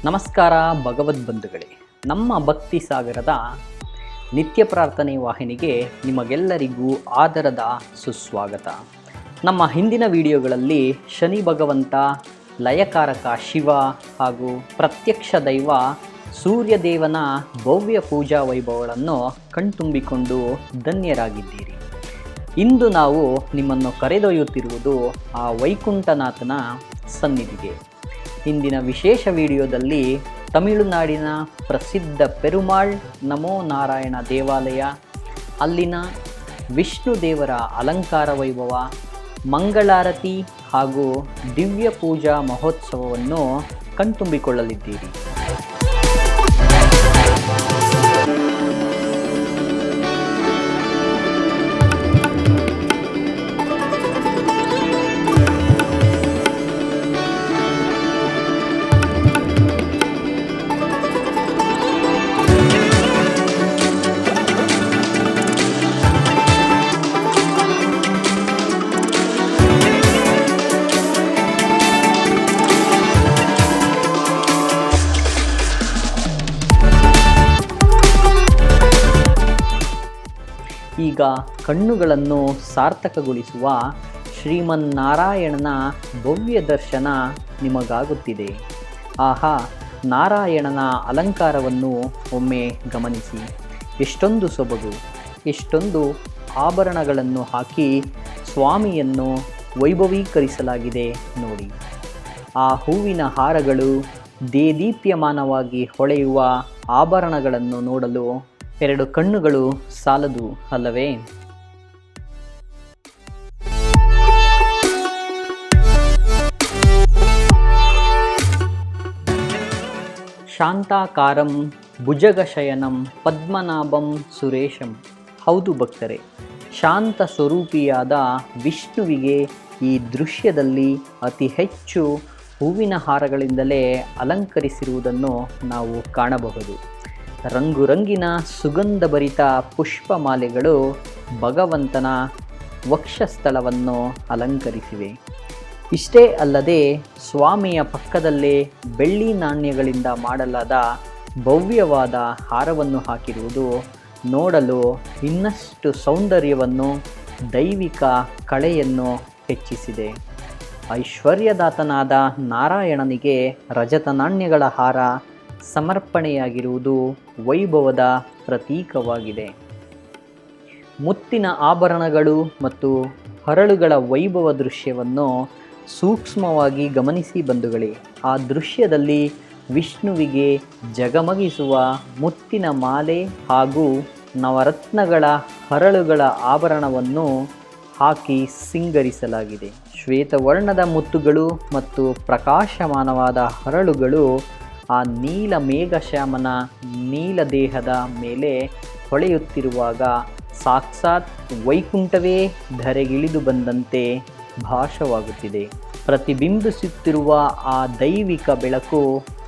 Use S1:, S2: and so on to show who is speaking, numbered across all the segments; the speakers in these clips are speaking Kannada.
S1: ನಮಸ್ಕಾರ ಭಗವದ್ಬಂಧುಗಳೇ, ನಮ್ಮ ಭಕ್ತಿ ಸಾಗರದ ನಿತ್ಯ ಪ್ರಾರ್ಥನೆ ವಾಹಿನಿಗೆ ನಿಮಗೆಲ್ಲರಿಗೂ ಆದರದ ಸುಸ್ವಾಗತ. ನಮ್ಮ ಹಿಂದಿನ ವಿಡಿಯೋಗಳಲ್ಲಿ ಶನಿ ಭಗವಂತ, ಲಯಕಾರಕ ಶಿವ ಹಾಗೂ ಪ್ರತ್ಯಕ್ಷ ದೈವ ಸೂರ್ಯದೇವನ ಭವ್ಯ ಪೂಜಾ ವೈಭವಗಳನ್ನು ಕಣ್ತುಂಬಿಕೊಂಡು ಧನ್ಯರಾಗಿದ್ದೀರಿ. ಇಂದು ನಾವು ನಿಮ್ಮನ್ನು ಕರೆದೊಯ್ಯುತ್ತಿರುವುದು ಆ ವೈಕುಂಠನಾಥನ ಸನ್ನಿಧಿಗೆ. ಇಂದಿನ ವಿಶೇಷ ವಿಡಿಯೋದಲ್ಲಿ ತಮಿಳುನಾಡಿನ ಪ್ರಸಿದ್ಧ ಪೆರುಮಾಳ್ ನಮೋ ನಾರಾಯಣ ದೇವಾಲಯ, ಅಲ್ಲಿನ ವಿಷ್ಣು ದೇವರ ಅಲಂಕಾರ ವೈಭವ, ಮಂಗಳಾರತಿ ಹಾಗೂ ದಿವ್ಯ ಪೂಜಾ ಮಹೋತ್ಸವವನ್ನು ಕಣ್ತುಂಬಿಕೊಳ್ಳಲಿದ್ದೀರಿ. ಈಗ ಕಣ್ಣುಗಳನ್ನು ಸಾರ್ಥಕಗೊಳಿಸುವ ಶ್ರೀಮನ್ನಾರಾಯಣನ ಭವ್ಯ ದರ್ಶನ ನಿಮಗಾಗುತ್ತಿದೆ. ಆಹಾ, ನಾರಾಯಣನ ಅಲಂಕಾರವನ್ನು ಒಮ್ಮೆ ಗಮನಿಸಿ. ಎಷ್ಟೊಂದು ಸೊಬಗು, ಎಷ್ಟೊಂದು ಆಭರಣಗಳನ್ನು ಹಾಕಿ ಸ್ವಾಮಿಯನ್ನು ವೈಭವೀಕರಿಸಲಾಗಿದೆ ನೋಡಿ. ಆ ಹೂವಿನ ಹಾರಗಳು, ದೇದೀಪ್ಯಮಾನವಾಗಿ ಹೊಳೆಯುವ ಆಭರಣಗಳನ್ನು ನೋಡಲು ಎರಡು ಕಣ್ಣುಗಳು ಸಾಲದು ಅಲ್ಲವೇ? ಶಾಂತಾಕಾರಂ ಭುಜಗಶಯನಂ ಪದ್ಮನಾಭಂ ಸುರೇಶಂ. ಹೌದು ಭಕ್ತರೆ, ಶಾಂತ ಸ್ವರೂಪಿಯಾದ ವಿಷ್ಣುವಿಗೆ ಈ ದೃಶ್ಯದಲ್ಲಿ ಅತಿ ಹೆಚ್ಚು ಹೂವಿನ ಹಾರಗಳಿಂದಲೇ ಅಲಂಕರಿಸಿರುವುದನ್ನು ನಾವು ಕಾಣಬಹುದು. ರಂಗುರಂಗಿನ ಸುಗಂಧಭರಿತ ಪುಷ್ಪಮಾಲೆಗಳು ಭಗವಂತನ ವಕ್ಷಸ್ಥಳವನ್ನು ಅಲಂಕರಿಸಿವೆ. ಇಷ್ಟೇ ಅಲ್ಲದೆ ಸ್ವಾಮಿಯ ಪಕ್ಕದಲ್ಲೇ ಬೆಳ್ಳಿ ನಾಣ್ಯಗಳಿಂದ ಮಾಡಲಾದ ಭವ್ಯವಾದ ಹಾರವನ್ನು ಹಾಕಿರುವುದು ನೋಡಲು ಇನ್ನಷ್ಟು ಸೌಂದರ್ಯವನ್ನು, ದೈವಿಕ ಕಳೆಯನ್ನು ಹೆಚ್ಚಿಸಿದೆ. ಐಶ್ವರ್ಯದಾತನಾದ ನಾರಾಯಣನಿಗೆ ರಜತ ನಾಣ್ಯಗಳ ಹಾರ ಸಮರ್ಪಣೆಯಾಗಿರುವುದು ವೈಭವದ ಪ್ರತೀಕವಾಗಿದೆ. ಮುತ್ತಿನ ಆಭರಣಗಳು ಮತ್ತು ಹರಳುಗಳ ವೈಭವ ದೃಶ್ಯವನ್ನು ಸೂಕ್ಷ್ಮವಾಗಿ ಗಮನಿಸಿ ಬಂಧುಗಳೇ. ಆ ದೃಶ್ಯದಲ್ಲಿ ವಿಷ್ಣುವಿಗೆ ಜಗಮಗಿಸುವ ಮುತ್ತಿನ ಮಾಲೆ ಹಾಗೂ ನವರತ್ನಗಳ ಹರಳುಗಳ ಆಭರಣವನ್ನು ಹಾಕಿ ಸಿಂಗರಿಸಲಾಗಿದೆ. ಶ್ವೇತವರ್ಣದ ಮುತ್ತುಗಳು ಮತ್ತು ಪ್ರಕಾಶಮಾನವಾದ ಹರಳುಗಳು ಆ ನೀಲ ಮೇಘಶ್ಯಾಮನ ನೀಲ ದೇಹದ ಮೇಲೆ ಹೊಳೆಯುತ್ತಿರುವಾಗ ಸಾಕ್ಷಾತ್ ವೈಕುಂಠವೇ ಧರೆಗಿಳಿದು ಬಂದಂತೆ ಭಾಸವಾಗುತ್ತಿದೆ. ಪ್ರತಿಬಿಂಬಿಸುತ್ತಿರುವ ಆ ದೈವಿಕ ಬೆಳಕು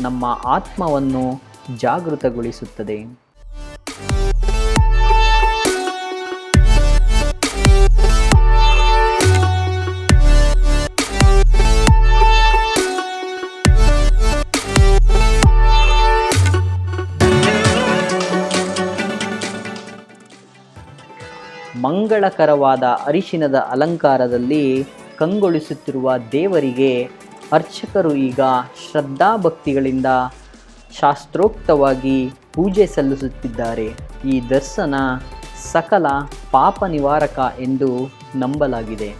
S1: ನಮ್ಮ ಆತ್ಮವನ್ನು ಜಾಗೃತಗೊಳಿಸುತ್ತದೆ. ಮಂಗಳಕರವಾದ ಅರಿಶಿನದ ಅಲಂಕಾರದಲ್ಲಿ ಕಂಗೊಳಿಸುತ್ತಿರುವ ದೇವರಿಗೆ ಅರ್ಚಕರು ಈಗ ಶ್ರದ್ಧಾಭಕ್ತಿಗಳಿಂದ ಶಾಸ್ತ್ರೋಕ್ತವಾಗಿ ಪೂಜೆ ಸಲ್ಲಿಸುತ್ತಿದ್ದಾರೆ. ಈ ದರ್ಶನ ಸಕಲ ಪಾಪ ನಿವಾರಕ ಎಂದು ನಂಬಲಾಗಿದೆ.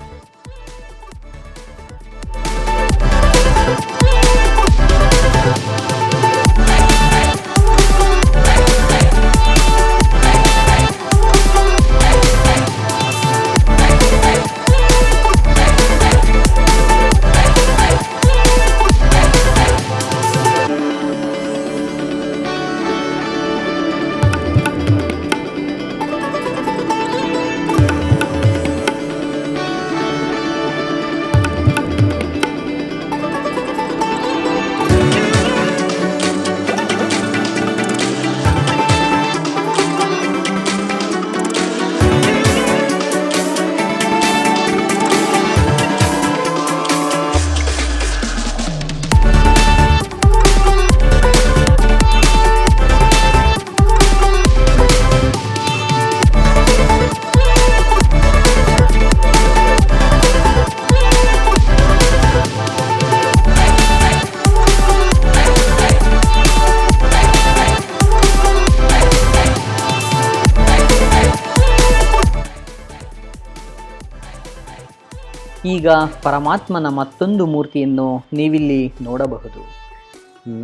S1: ಈಗ ಪರಮಾತ್ಮನ ಮತ್ತೊಂದು ಮೂರ್ತಿಯನ್ನು ನೀವಿಲ್ಲಿ ನೋಡಬಹುದು.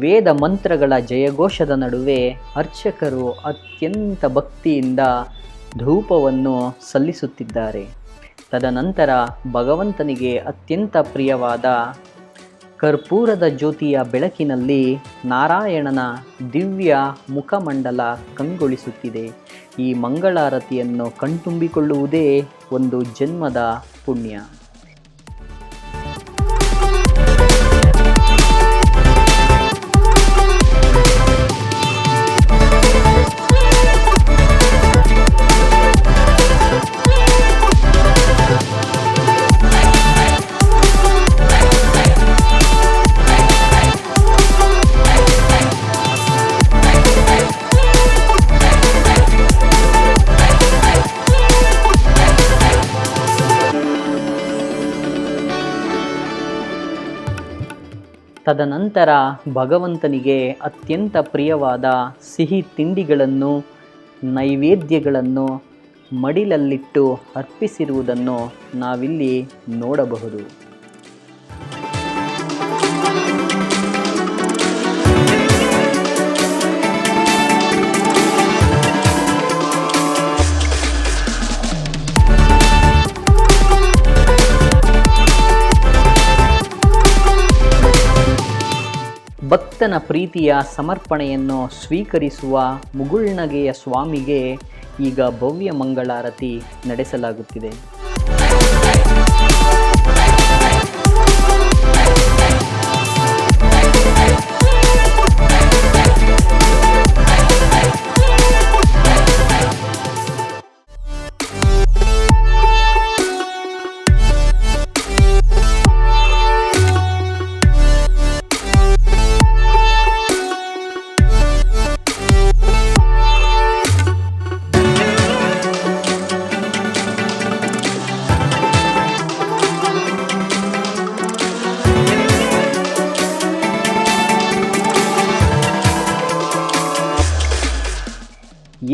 S1: ವೇದ ಮಂತ್ರಗಳ ಜಯಘೋಷದ ನಡುವೆ ಅರ್ಚಕರು ಅತ್ಯಂತ ಭಕ್ತಿಯಿಂದ ಧೂಪವನ್ನು ಸಲ್ಲಿಸುತ್ತಿದ್ದಾರೆ. ತದನಂತರ ಭಗವಂತನಿಗೆ ಅತ್ಯಂತ ಪ್ರಿಯವಾದ ಕರ್ಪೂರದ ಜ್ಯೋತಿಯ ಬೆಳಕಿನಲ್ಲಿ ನಾರಾಯಣನ ದಿವ್ಯ ಮುಖಮಂಡಲ ಕಂಗೊಳಿಸುತ್ತಿದೆ. ಈ ಮಂಗಳಾರತಿಯನ್ನು ಕಣ್ತುಂಬಿಕೊಳ್ಳುವುದೇ ಒಂದು ಜನ್ಮದ ಪುಣ್ಯ. ತದನಂತರ ಭಗವಂತನಿಗೆ ಅತ್ಯಂತ ಪ್ರಿಯವಾದ ಸಿಹಿ ತಿಂಡಿಗಳನ್ನು ನೈವೇದ್ಯಗಳನ್ನು ಮಡಿಲಲ್ಲಿಟ್ಟು ಅರ್ಪಿಸಿರುವುದನ್ನು ನಾವಿಲ್ಲಿ ನೋಡಬಹುದು. ಭಕ್ತನ ಪ್ರೀತಿಯ ಸಮರ್ಪಣೆಯನ್ನು ಸ್ವೀಕರಿಸುವ ಮುಗುಳ್ನಗೆಯ ಸ್ವಾಮಿಗೆ ಈಗ ಭವ್ಯ ಮಂಗಳಾರತಿ ನಡೆಸಲಾಗುತ್ತಿದೆ.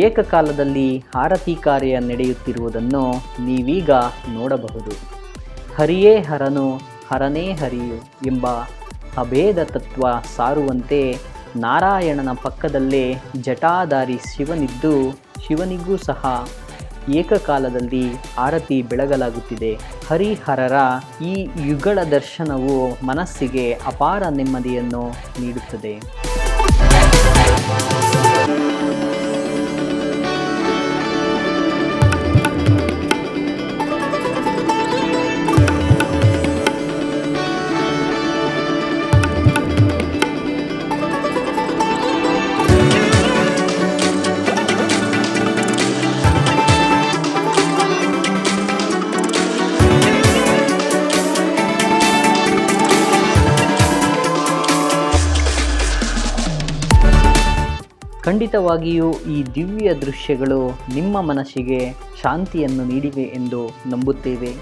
S1: ಏಕಕಾಲದಲ್ಲಿ ಆರತಿ ಕಾರ್ಯ ನಡೆಯುತ್ತಿರುವುದನ್ನು ನೀವೀಗ ನೋಡಬಹುದು. ಹರಿಯೇ ಹರನು ಹರನೇ ಹರಿಯು ಎಂಬ ಅಭೇದ ತತ್ವ ಸಾರುವಂತೆ ನಾರಾಯಣನ ಪಕ್ಕದಲ್ಲೇ ಜಟಾಧಾರಿ ಶಿವನಿದ್ದು ಶಿವನಿಗೂ ಸಹ ಏಕಕಾಲದಲ್ಲಿ ಆರತಿ ಬೆಳಗಲಾಗುತ್ತಿದೆ. ಹರಿಹರರ ಈ ಯುಗಳ ದರ್ಶನವು ಮನಸ್ಸಿಗೆ ಅಪಾರ ನೆಮ್ಮದಿಯನ್ನು ನೀಡುತ್ತದೆ. ಖಂಡಿತವಾಗಿಯೂ ಈ ದಿವ್ಯ ದೃಶ್ಯಗಳು ನಿಮ್ಮ ಮನಸ್ಸಿಗೆ ಶಾಂತಿಯನ್ನು ನೀಡಿವೆ ಎಂದು ನಂಬುತ್ತೇವೆ.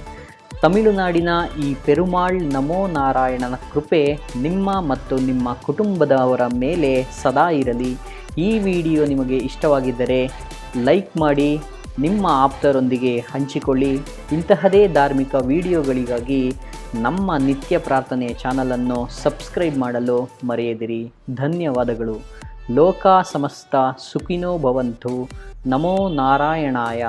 S1: ತಮಿಳುನಾಡಿನ ಈ ಪೆರುಮಾಳ್ ನಮೋ ನಾರಾಯಣನ ಕೃಪೆ ನಿಮ್ಮ ಮತ್ತು ನಿಮ್ಮ ಕುಟುಂಬದವರ ಮೇಲೆ ಸದಾ ಇರಲಿ. ಈ ವಿಡಿಯೋ ನಿಮಗೆ ಇಷ್ಟವಾಗಿದ್ದರೆ ಲೈಕ್ ಮಾಡಿ, ನಿಮ್ಮ ಆಪ್ತರೊಂದಿಗೆ ಹಂಚಿಕೊಳ್ಳಿ. ಇಂತಹದೇ ಧಾರ್ಮಿಕ ವಿಡಿಯೋಗಳಿಗಾಗಿ ನಮ್ಮ ನಿತ್ಯ ಪ್ರಾರ್ಥನೆ ಚಾನಲನ್ನು ಸಬ್ಸ್ಕ್ರೈಬ್ ಮಾಡಲು ಮರೆಯದಿರಿ. ಧನ್ಯವಾದಗಳು. ಲೋಕ ಸಮಸ್ತ ಸುಖಿನೋ ಭವಂತು. ನಮೋ ನಾರಾಯಣಾಯ.